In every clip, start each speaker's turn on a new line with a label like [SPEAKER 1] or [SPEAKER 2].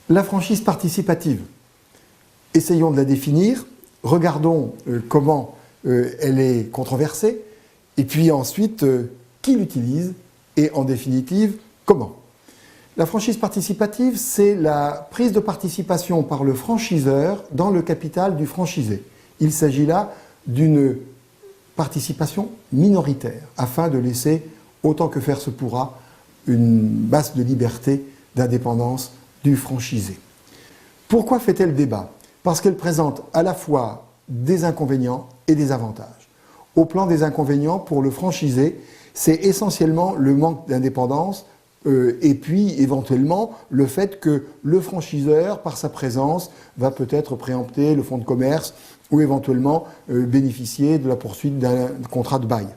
[SPEAKER 1] La franchise participative. Essayons de la définir, regardons comment elle est controversée, et puis ensuite, qui l'utilise, et en définitive, comment. La franchise participative, c'est la prise de participation par le franchiseur dans le capital du franchisé. Il s'agit là d'une participation minoritaire, afin de laisser, autant que faire se pourra, une base de liberté, d'indépendance du franchisé. Pourquoi fait-elle débat? Parce qu'elle présente à la fois des inconvénients et des avantages. Au plan des inconvénients, pour le franchisé, c'est essentiellement le manque d'indépendance et puis éventuellement le fait que le franchiseur, par sa présence, va peut-être préempter le fonds de commerce ou éventuellement bénéficier de la poursuite d'un contrat de bail.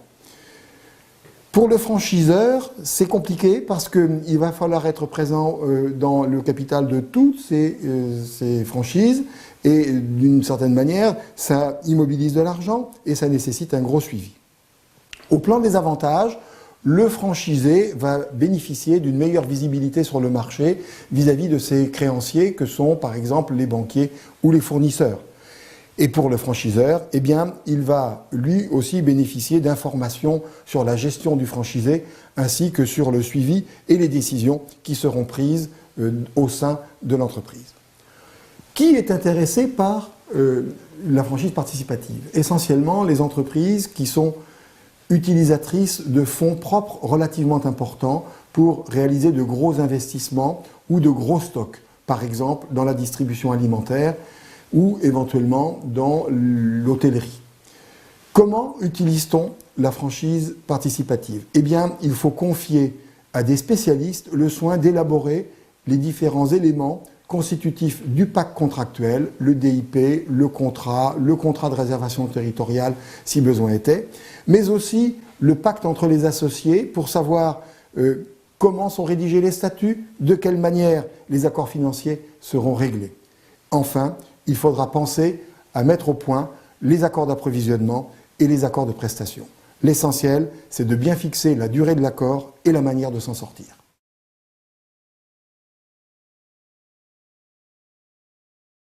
[SPEAKER 1] Pour le franchiseur, c'est compliqué parce qu'il va falloir être présent dans le capital de toutes ces franchises et d'une certaine manière, ça immobilise de l'argent et ça nécessite un gros suivi. Au plan des avantages, le franchisé va bénéficier d'une meilleure visibilité sur le marché vis-à-vis de ses créanciers que sont par exemple les banquiers ou les fournisseurs. Et pour le franchiseur, eh bien, il va lui aussi bénéficier d'informations sur la gestion du franchisé ainsi que sur le suivi et les décisions qui seront prises au sein de l'entreprise. Qui est intéressé par la franchise participative? Essentiellement les entreprises qui sont utilisatrices de fonds propres relativement importants pour réaliser de gros investissements ou de gros stocks, par exemple dans la distribution alimentaire ou éventuellement dans l'hôtellerie. Comment utilise-t-on la franchise participative? Eh bien, il faut confier à des spécialistes le soin d'élaborer les différents éléments constitutifs du pacte contractuel, le DIP, le contrat de réservation territoriale si besoin était, mais aussi le pacte entre les associés pour savoir comment sont rédigés les statuts, de quelle manière les accords financiers seront réglés. Enfin, il faudra penser à mettre au point les accords d'approvisionnement et les accords de prestation. L'essentiel, c'est de bien fixer la durée de l'accord et la manière de s'en sortir.